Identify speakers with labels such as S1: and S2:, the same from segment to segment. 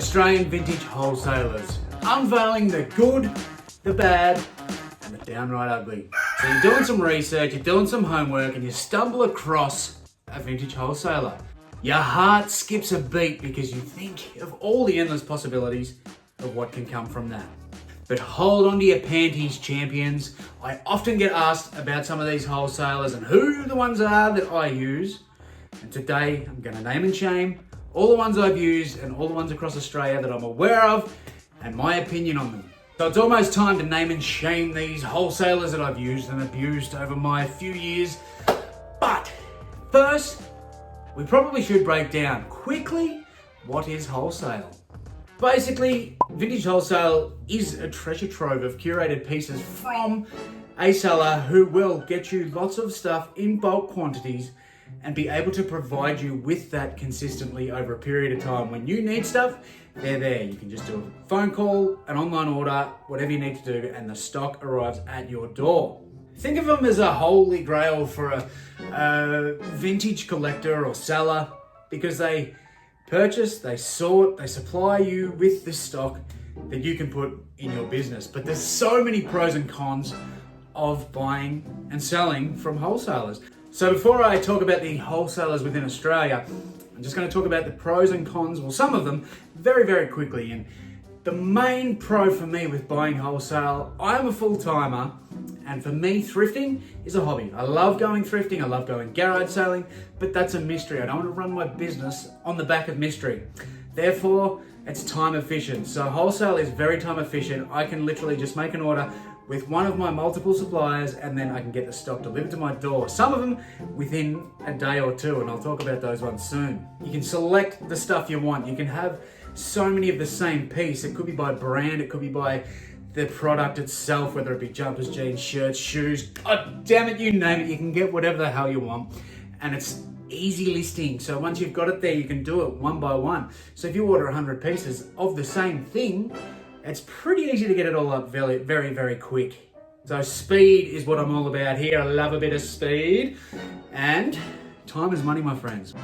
S1: Australian vintage wholesalers, unveiling the good, the bad, and the downright ugly. So you're doing some research, you're doing some homework, and you stumble across a vintage wholesaler. Your heart skips a beat because you think of all the endless possibilities of what can come from that. But hold on to your panties, champions. I often get asked about some of these wholesalers and who the ones are that I use. And today I'm going to name and shame all the ones I've used and all the ones across Australia that I'm aware of and my opinion on them. So it's almost time to name and shame these wholesalers that I've used and abused over my few years. But first, we probably should break down quickly what is wholesale. Basically, vintage wholesale is a treasure trove of curated pieces from a seller who will get you lots of stuff in bulk quantities and be able to provide you with that consistently over a period of time. When you need stuff, they're there. You can just do a phone call, an online order, whatever you need to do, and the stock arrives at your door. Think of them as a holy grail for a vintage collector or seller, because they purchase, they sort, they supply you with the stock that you can put in your business. But there's so many pros and cons of buying and selling from wholesalers. So before I talk about the wholesalers within Australia, I'm just going to talk about the pros and cons, well, some of them, very, very quickly. And the main pro for me with buying wholesale, I am a full-timer, and for me, thrifting is a hobby. I love going thrifting, I love going garage selling, but that's a mystery. I don't want to run my business on the back of mystery. Therefore, it's time efficient. So wholesale is very time efficient. I can literally just make an order with one of my multiple suppliers, and then I can get the stock delivered to my door. Some of them within a day or two, and I'll talk about those ones soon. You can select the stuff you want. You can have so many of the same piece. It could be by brand, it could be by the product itself, whether it be jumpers, jeans, shirts, shoes. God damn it, you name it. You can get whatever the hell you want. And it's easy listing. So once you've got it there, you can do it one by one. So if you order 100 pieces of the same thing, it's pretty easy to get it all up very, very, very quick. So speed is what I'm all about here. I love a bit of speed. And time is money, my friends.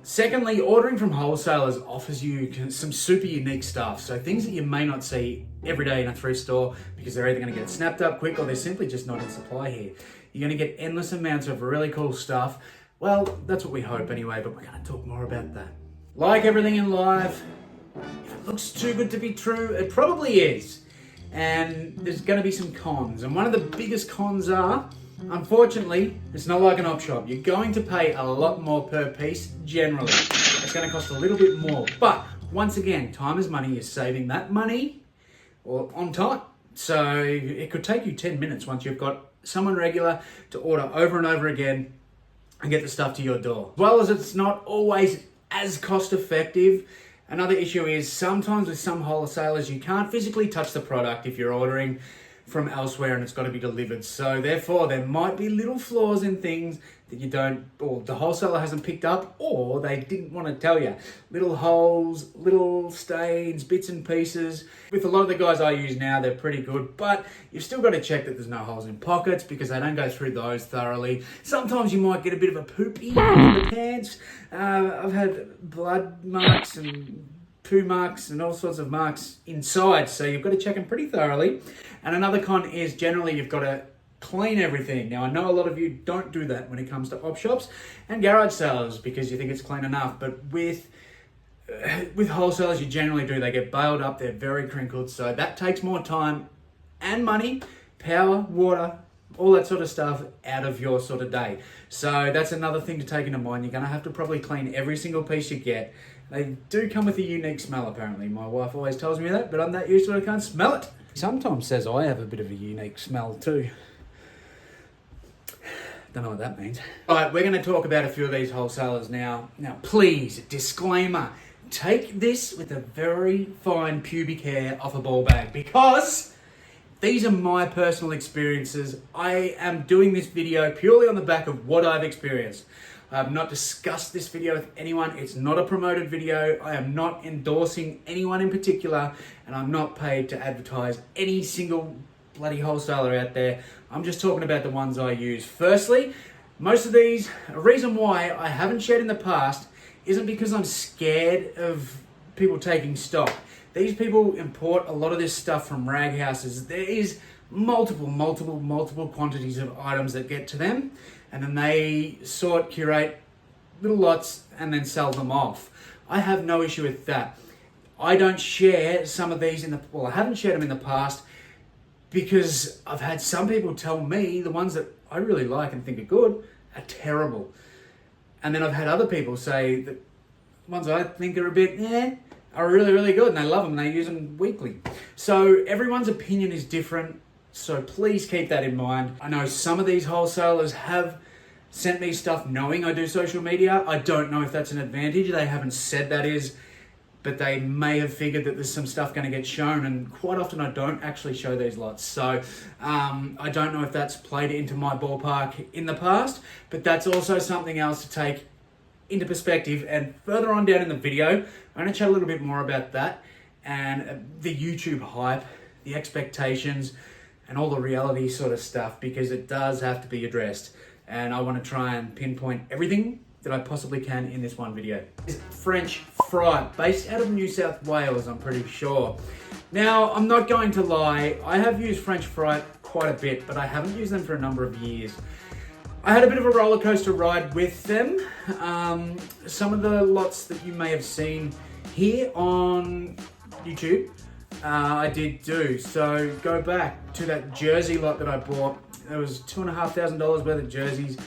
S1: Secondly, ordering from wholesalers offers you some super unique stuff. So things that you may not see every day in a thrift store because they're either going to get snapped up quick or they're simply just not in supply here. You're going to get endless amounts of really cool stuff. Well, that's what we hope anyway, but we're going to talk more about that. Like everything in life, if it looks too good to be true, it probably is. And there's going to be some cons. And one of the biggest cons are, unfortunately, it's not like an op shop. You're going to pay a lot more per piece generally. It's going to cost a little bit more. But once again, time is money. You're saving that money on time. So it could take you 10 minutes once you've got someone regular to order over and over again and get the stuff to your door. As well as it's not always as cost effective. Another issue is sometimes with some wholesalers, you can't physically touch the product if you're ordering from elsewhere and it's got to be delivered. So therefore, there might be little flaws in things that you don't, or the wholesaler hasn't picked up, or they didn't want to tell you. Little holes, little stains, bits and pieces. With a lot of the guys I use now, they're pretty good, but you've still got to check that there's no holes in pockets because they don't go through those thoroughly. Sometimes you might get a bit of a poopy in the pants. I've had blood marks and poo marks and all sorts of marks inside, so you've got to check them pretty thoroughly. And another con is generally you've got to clean everything. Now I know a lot of you don't do that when it comes to op shops and garage sellers because you think it's clean enough, but with wholesalers you generally do. They get bailed up, they're very crinkled, so that takes more time and money, power, water, all that sort of stuff out of your sort of day. So that's another thing to take into mind. You're going to have to probably clean every single piece you get. They do come with a unique smell apparently. My wife always tells me that, but I'm that used to it I can't smell it. Sometimes says I have a bit of a unique smell too. Don't know what that means. All right, we're going to talk about a few of these wholesalers now. Now, please, disclaimer, take this with a very fine pubic hair off a ball bag because these are my personal experiences. I am doing this video purely on the back of what I've experienced. I have not discussed this video with anyone. It's not a promoted video. I am not endorsing anyone in particular, and I'm not paid to advertise any single bloody wholesaler out there. I'm just talking about the ones I use. Firstly, most of these, a reason why I haven't shared in the past isn't because I'm scared of people taking stock. These people import a lot of this stuff from rag houses. There is multiple quantities of items that get to them, and then they sort, curate little lots and then sell them off. I have no issue with that. I don't share some of these I haven't shared them in the past because I've had some people tell me the ones that I really like and think are good are terrible. And then I've had other people say that ones I think are a bit, are really good, and they love them, and they use them weekly. So everyone's opinion is different, so please keep that in mind. I know some of these wholesalers have sent me stuff knowing I do social media. I don't know if that's an advantage. They haven't said that is, but they may have figured that there's some stuff going to get shown, and quite often I don't actually show these lots. So I don't know if that's played into my ballpark in the past, but that's also something else to take into perspective. And further on down in the video, I'm going to chat a little bit more about that and the YouTube hype, the expectations, and all the reality sort of stuff, because it does have to be addressed. And I want to try and pinpoint everything that I possibly can in this one video. It's French fry, based out of New South Wales, I'm pretty sure. Now, I'm not going to lie, I have used French fry quite a bit, but I haven't used them for a number of years. I had a bit of a roller coaster ride with them. Some of the lots that you may have seen here on YouTube, I did do. So go back to that jersey lot that I bought. There was $2,500 worth of jerseys.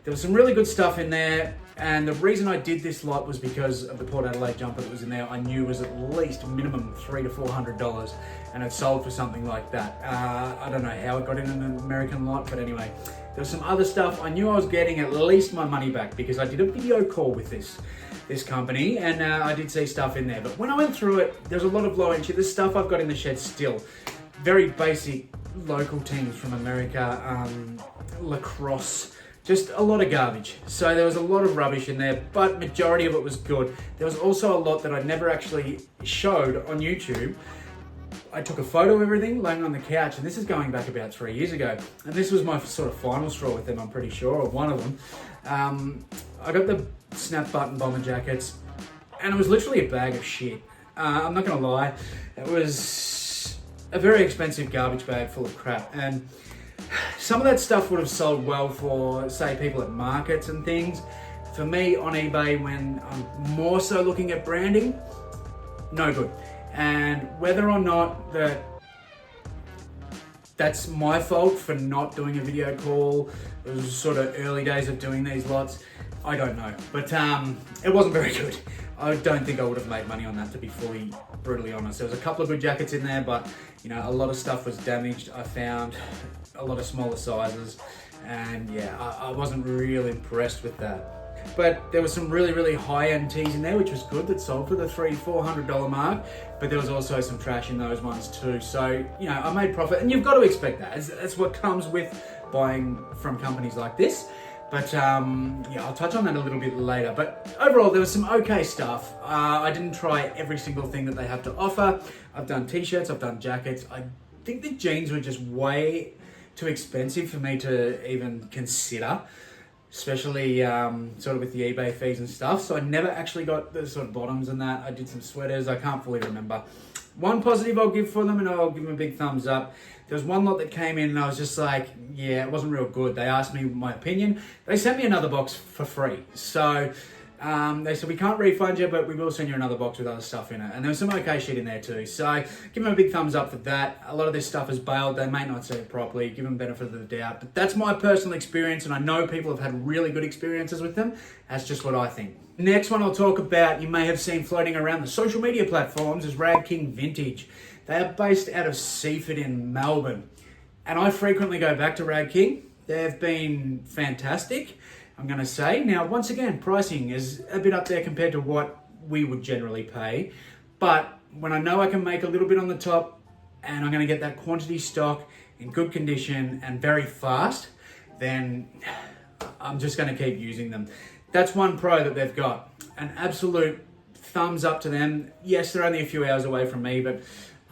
S1: There was some really good stuff in there, and the reason I did this lot was because of the Port Adelaide jumper that was in there. I knew was at least minimum $300 to $400, and it sold for something like that. I don't know how it got in an American lot, but anyway, there was some other stuff. I knew I was getting at least my money back because I did a video call with this company, and I did see stuff in there. But when I went through it, there's a lot of low end shit. There's stuff I've got in the shed still. Very basic local teams from America, lacrosse. Just a lot of garbage. So there was a lot of rubbish in there, but majority of it was good. There was also a lot that I never actually showed on YouTube. I took a photo of everything laying on the couch, and this is going back about 3 years ago. And this was my sort of final straw with them, I'm pretty sure, or one of them. I got the snap button bomber jackets, and it was literally a bag of shit. I'm not gonna lie, it was a very expensive garbage bag full of crap. And some of that stuff would have sold well for, say, people at markets and things. For me, on eBay, when I'm more so looking at branding, no good. And whether or not that's my fault for not doing a video call, it was sort of early days of doing these lots, I don't know. But it wasn't very good. I don't think I would have made money on that, to be fully brutally honest. There was a couple of good jackets in there, but a lot of stuff was damaged. I found a lot of smaller sizes, and yeah, I wasn't really impressed with that. But there was some really high-end tees in there, which was good, that sold for the $300-400 mark, but there was also some trash in those ones too. So, I made profit, and you've got to expect that. That's what comes with buying from companies like this. But yeah, I'll touch on that a little bit later. But overall, there was some okay stuff. I didn't try every single thing that they have to offer. I've done t-shirts, I've done jackets. I think the jeans were just way too expensive for me to even consider, especially sort of with the eBay fees and stuff. So I never actually got the sort of bottoms and that. I did some sweaters, I can't fully remember. One positive I'll give for them, and I'll give them a big thumbs up. There was one lot that came in and I was just like, yeah, it wasn't real good. They asked me my opinion. They sent me another box for free. So they said, we can't refund you, but we will send you another box with other stuff in it. And there was some okay shit in there too. So give them a big thumbs up for that. A lot of this stuff is bailed. They may not see it properly. Give them benefit of the doubt. But that's my personal experience, and I know people have had really good experiences with them. That's just what I think. Next one I'll talk about, you may have seen floating around the social media platforms, is Rag King Vintage. They are based out of Seaford in Melbourne. And I frequently go back to Rag King. They've been fantastic, I'm going to say. Now, once again, pricing is a bit up there compared to what we would generally pay. But when I know I can make a little bit on the top, and I'm going to get that quantity stock in good condition and very fast, then I'm just going to keep using them. That's one pro that they've got. An absolute thumbs up to them. Yes, they're only a few hours away from me, but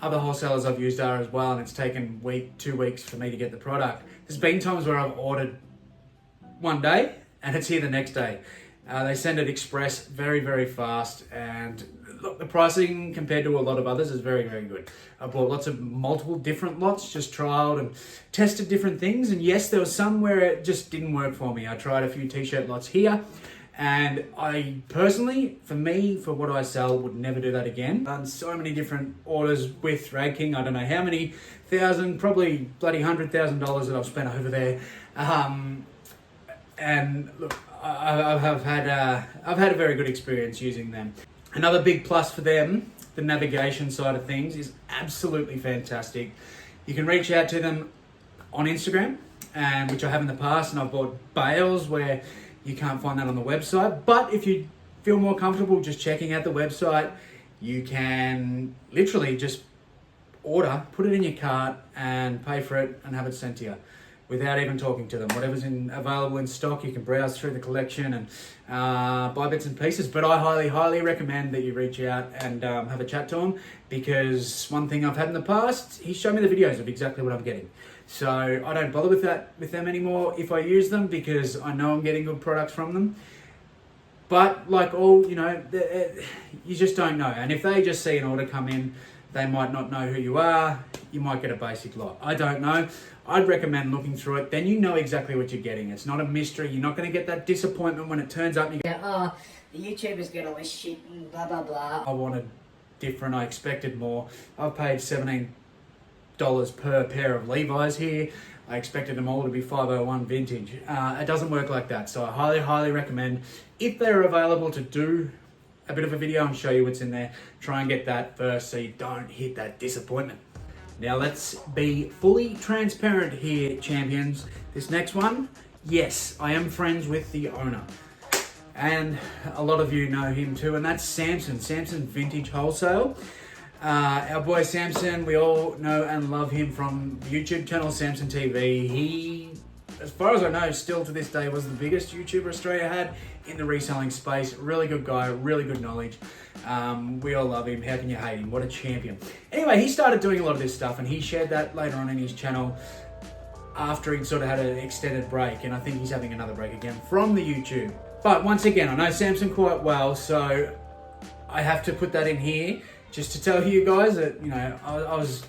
S1: other wholesalers I've used are as well, and it's taken 2 weeks for me to get the product. There's been times where I've ordered one day and it's here the next day. They send it express very fast, and look, the pricing compared to a lot of others is very, very good. I bought lots of multiple different lots, just trialed and tested different things. And yes, there was some where it just didn't work for me. I tried a few t-shirt lots here, and I personally, for what I sell, would never do that again. Done so many different orders with Rag King. I don't know how many thousand, probably bloody $100,000 that I've spent over there. And look, I've had a very good experience using them. Another big plus for them, the navigation side of things, is absolutely fantastic. You can reach out to them on Instagram, which I have in the past, and I've bought bales where you can't find that on the website. But if you feel more comfortable just checking out the website, you can literally just order, put it in your cart, and pay for it and have it sent to you without even talking to them. Whatever's available in stock, you can browse through the collection and buy bits and pieces. But I highly, highly recommend that you reach out and have a chat to him, because one thing I've had in the past, he showed me the videos of exactly what I'm getting. So I don't bother with them anymore if I use them, because I know I'm getting good products from them. But like all, you just don't know. And if they just see an order come in, they might not know who you are. You might get a basic lot. I don't know. I'd recommend looking through it. Then you know exactly what you're getting. It's not a mystery. You're not going to get that disappointment when it turns up and you go,
S2: oh, the YouTuber's got all this shit and blah, blah, blah.
S1: I wanted different. I expected more. I've paid $17 per pair of Levi's here. I expected them all to be 501 vintage. It doesn't work like that. So I highly, highly recommend, if they're available, to do a bit of a video and show you what's in there. Try and get that first so you don't hit that disappointment. Now let's be fully transparent here, champions. This next one, yes, I am friends with the owner. And a lot of you know him too, and that's Samson. Samson Vintage Wholesale. Our boy Samson, we all know and love him from the YouTube channel Samson TV. He, as far as I know, still to this day was the biggest YouTuber Australia had in the reselling space. Really good guy, really good knowledge. We all love him. How can you hate him? What a champion. Anyway, he started doing a lot of this stuff, and he shared that later on in his channel after he'd sort of had an extended break, and I think he's having another break again from the YouTube. But once again, I know Samson quite well, so I have to put that in here just to tell you guys that, I was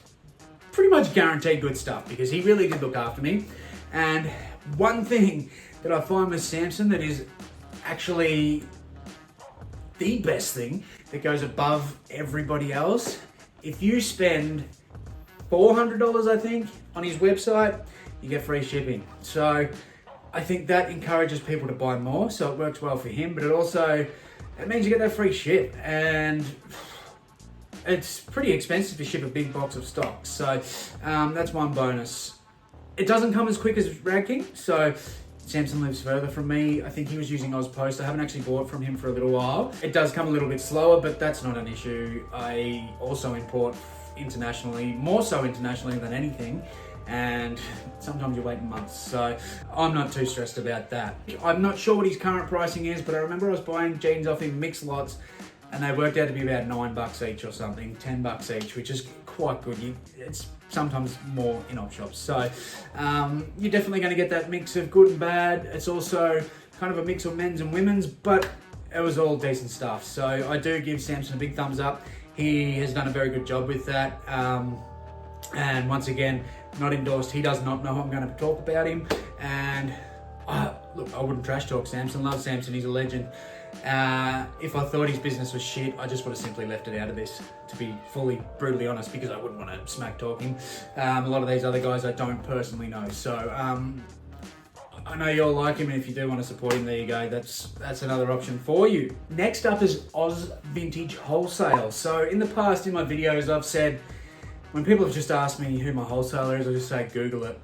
S1: pretty much guaranteed good stuff, because he really did look after me. And one thing that I find with Samson that is actually the best thing that goes above everybody else, if you spend $400, I think, on his website, you get free shipping. So I think that encourages people to buy more, so it works well for him, but it means you get that free ship, and it's pretty expensive to ship a big box of stock. So that's one bonus. It doesn't come as quick as Rag King, so Samson lives further from me. I think he was using Ozpost. I haven't actually bought from him for a little while. It does come a little bit slower, but that's not an issue. I also import internationally, more so internationally than anything, and sometimes you're waiting months, so I'm not too stressed about that. I'm not sure what his current pricing is, but I remember I was buying jeans off him mixed lots, and they worked out to be about $9 each or something, $10 each, which is quite good. It's sometimes more in op shops. So you're definitely going to get that mix of good and bad. It's also kind of a mix of men's and women's, but it was all decent stuff. So I do give Samson a big thumbs up. He has done a very good job with that. And once again, not endorsed. He does not know I'm going to talk about him. And look, I wouldn't trash talk Samson. Love Samson. He's a legend. If I thought his business was shit, I just would have simply left it out of this, to be fully brutally honest, because I wouldn't want to smack talk him. A lot of these other guys I don't personally know, so I know you all like him, and if you do want to support him, there you go. That's another option for you. Next up is Oz Vintage Wholesale. So in the past, in my videos, I've said, when people have just asked me who my wholesaler is, I just say Google it.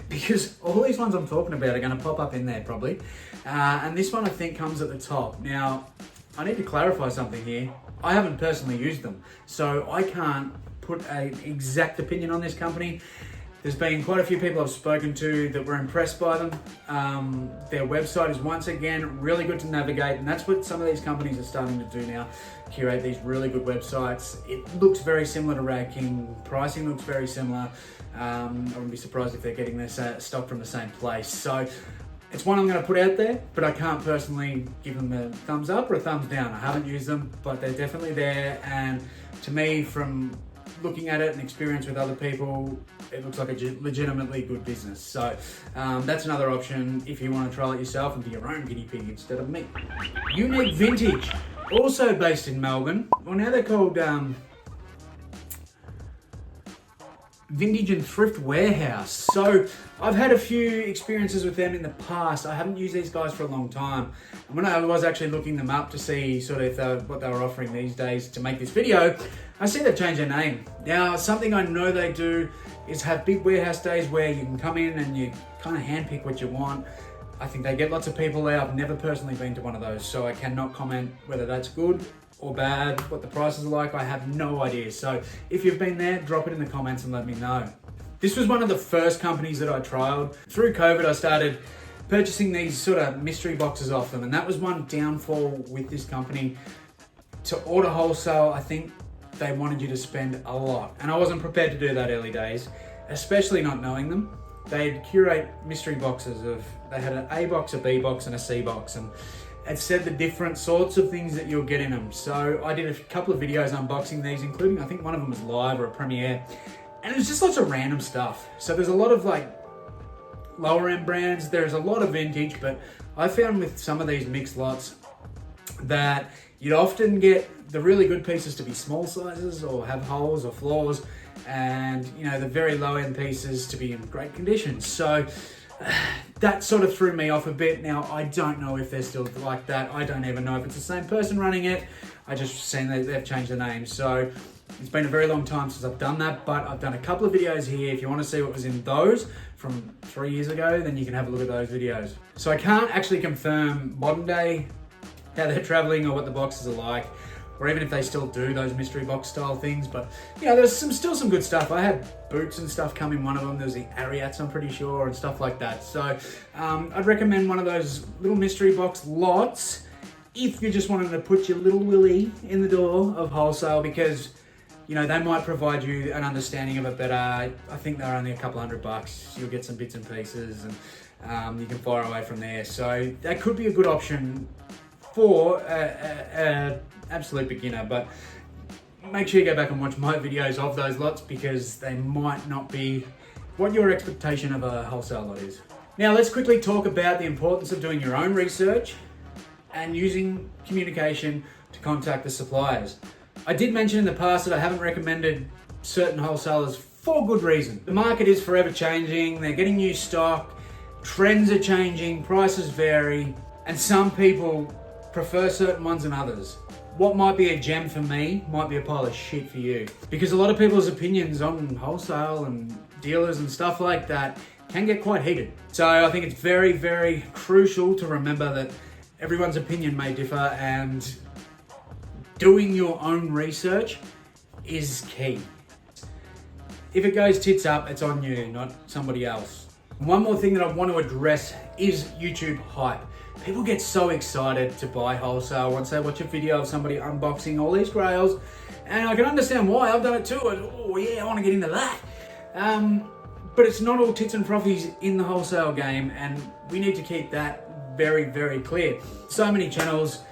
S1: Because all these ones I'm talking about are going to pop up in there probably. And this one I think comes at the top. Now, I need to clarify something here. I haven't personally used them, so I can't put an exact opinion on this company. There's been quite a few people I've spoken to that were impressed by them. Their website is once again really good to navigate, and that's what some of these companies are starting to do now, curate these really good websites. It looks very similar to Rag King, pricing looks very similar. I wouldn't be surprised if they're getting their stock from the same place. So It's one I'm going to put out there, but I can't personally give them a thumbs up or a thumbs down. I haven't used them, but they're definitely there. And to me, from looking at it and experience with other people, it looks like a legitimately good business. So that's another option if you want to trial it yourself and be your own guinea pig instead of me. Unique Vintage, also based in Melbourne. Well, now they're called Vintage and Thrift Warehouse. So I've had a few experiences with them in the past. I haven't used these guys for a long time. And when I was actually looking them up to see sort of what they were offering these days to make this video, I see they've changed their name. Now, something I know they do is have big warehouse days where you can come in and you kind of handpick what you want. I think they get lots of people there. I've never personally been to one of those, so I cannot comment whether that's good or bad, what the prices are like. I have no idea. So if you've been there, drop it in the comments and let me know. This was one of the first companies that I trialed. Through COVID, I started purchasing these sort of mystery boxes off them, and that was one downfall with this company. To order wholesale, I think they wanted you to spend a lot, and I wasn't prepared to do that early days, especially not knowing them. They'd curate mystery boxes they had an A box, a B box, and a C box, and it said the different sorts of things that you'll get in them. So I did a couple of videos unboxing these, including, I think one of them was live or a premiere, and it was just lots of random stuff. So there's a lot of like lower end brands, there's a lot of vintage, but I found with some of these mixed lots that you'd often get the really good pieces to be small sizes or have holes or flaws, and you know, the very low end pieces to be in great condition. So that sort of threw me off a bit. Now, I don't know if they're still like that. I don't even know if it's the same person running it. I just seen that they've changed the name. So it's been a very long time since I've done that, but I've done a couple of videos here. If you want to see what was in those from 3 years ago, then you can have a look at those videos. So I can't actually confirm modern day how they're traveling or what the boxes are like, or even if they still do those mystery box style things. But you know, there's still some good stuff. I had boots and stuff come in one of them. There's the Ariats, I'm pretty sure, and stuff like that. So I'd recommend one of those little mystery box lots if you're just wanting to put your little willy in the door of wholesale, because you know, they might provide you an understanding of it better. I think they're only a couple $100. You'll get some bits and pieces, and you can fire away from there. So that could be a good option for an absolute beginner, but make sure you go back and watch my videos of those lots, because they might not be what your expectation of a wholesale lot is. Now let's quickly talk about the importance of doing your own research and using communication to contact the suppliers. I did mention in the past that I haven't recommended certain wholesalers for good reason. The market is forever changing, they're getting new stock, trends are changing, prices vary, and some people prefer certain ones than others. What might be a gem for me might be a pile of shit for you, because a lot of people's opinions on wholesale and dealers and stuff like that can get quite heated. So I think it's very, very crucial to remember that everyone's opinion may differ, and doing your own research is key. If it goes tits up, it's on you, not somebody else. One more thing that I want to address is YouTube hype. People get so excited to buy wholesale once they watch a video of somebody unboxing all these grails, and I can understand why. I've done it too. Oh yeah, I want to get into that. But it's not all tits and froffies in the wholesale game, and we need to keep that very, very clear. So many channels,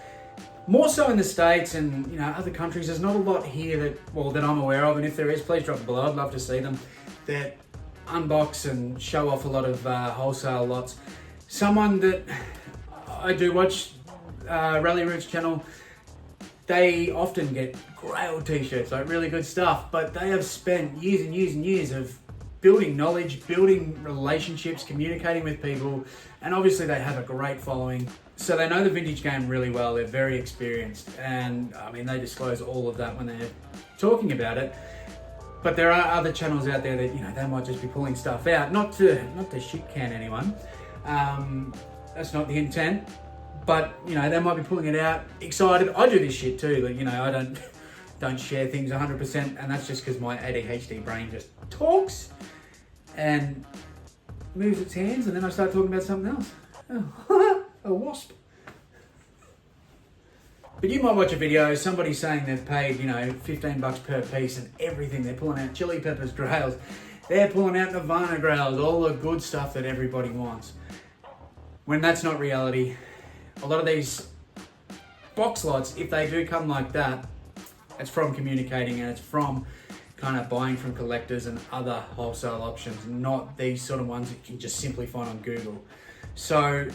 S1: more so in the States and you know, other countries. There's not a lot here that I'm aware of, and if there is, please drop it below. I'd love to see them, that unbox and show off a lot of wholesale lots. Someone that I do watch, Rally Roots channel, they often get grail t-shirts, like really good stuff, but they have spent years and years and years of building knowledge, building relationships, communicating with people, and obviously they have a great following. So they know the vintage game really well, they're very experienced, and I mean, they disclose all of that when they're talking about it. But there are other channels out there that, you know, they might just be pulling stuff out, not to shit can anyone. That's not the intent, but you know, they might be pulling it out excited. I do this shit too, like, you know, I don't share things 100%, and that's just because my ADHD brain just talks and moves its hands, and then I start talking about something else. Oh, a wasp. But you might watch a video, somebody saying they've paid, you know, $15 per piece and everything. They're pulling out chili peppers grails, they're pulling out Nirvana grails, all the good stuff that everybody wants. when that's not reality. A lot of these box lots, if they do come like that, it's from communicating and it's from kind of buying from collectors and other wholesale options, not these sort of ones that you can just simply find on Google. So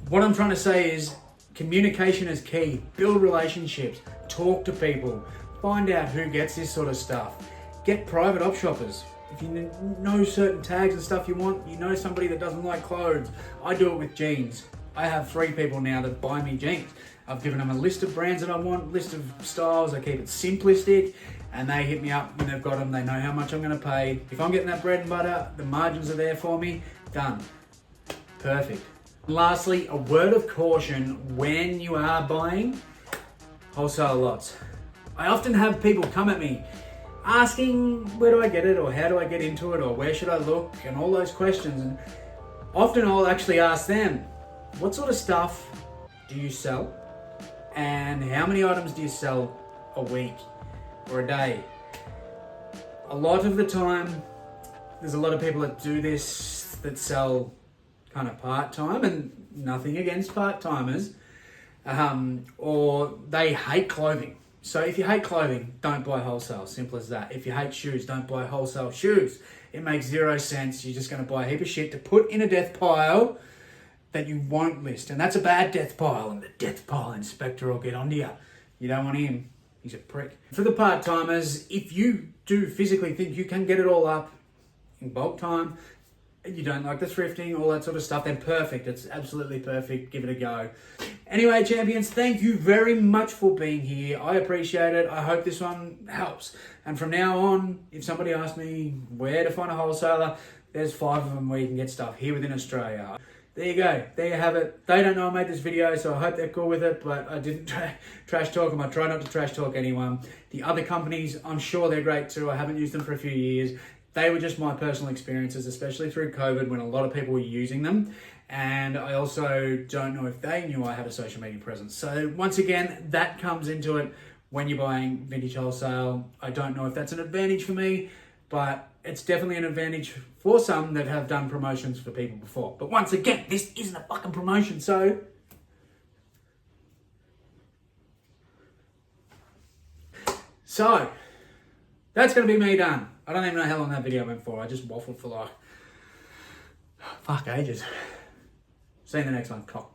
S1: what I'm trying to say is communication is key. Build relationships, talk to people, find out who gets this sort of stuff. Get private op shoppers. If you know certain tags and stuff you want, you know somebody that doesn't like clothes. I do it with jeans. I have 3 people now that buy me jeans. I've given them a list of brands that I want, list of styles. I keep it simplistic and they hit me up when they've got them. They know how much I'm going to pay. If I'm getting that bread and butter, the margins are there for me. Done. Perfect. Lastly, a word of caution when you are buying wholesale lots. I often have people come at me asking where do I get it, or how do I get into it, or where should I look, and all those questions. And often I'll actually ask them, what sort of stuff do you sell? And how many items do you sell a week or a day? A lot of the time, there's a lot of people that do this that sell kind of part-time, and nothing against part-timers, or they hate clothing. So if you hate clothing, don't buy wholesale, simple as that. If you hate shoes, don't buy wholesale shoes. It makes 0 sense. You're just gonna buy a heap of shit to put in a death pile that you won't list. And that's a bad death pile, and the death pile inspector will get onto you. You don't want him, he's a prick. For the part-timers, if you do physically think you can get it all up in bulk time, you don't like the thrifting, all that sort of stuff, then perfect. It's absolutely perfect. Give it a go. Anyway, champions, thank you very much for being here. I appreciate it. I hope this one helps. And from now on, if somebody asks me where to find a wholesaler, there's 5 of them where you can get stuff here within Australia. There you go. There you have it. They don't know I made this video, so I hope they're cool with it, but I didn't trash talk them. I try not to trash talk anyone. The other companies, I'm sure they're great too. I haven't used them for a few years. They were just my personal experiences, especially through COVID when a lot of people were using them. And I also don't know if they knew I had a social media presence. So once again, that comes into it when you're buying vintage wholesale. I don't know if that's an advantage for me, but it's definitely an advantage for some that have done promotions for people before. But once again, this isn't a fucking promotion, so... So, that's going to be me done. I don't even know how long that video went for. I just waffled for like... fuck, ages. See you in the next one. Cock.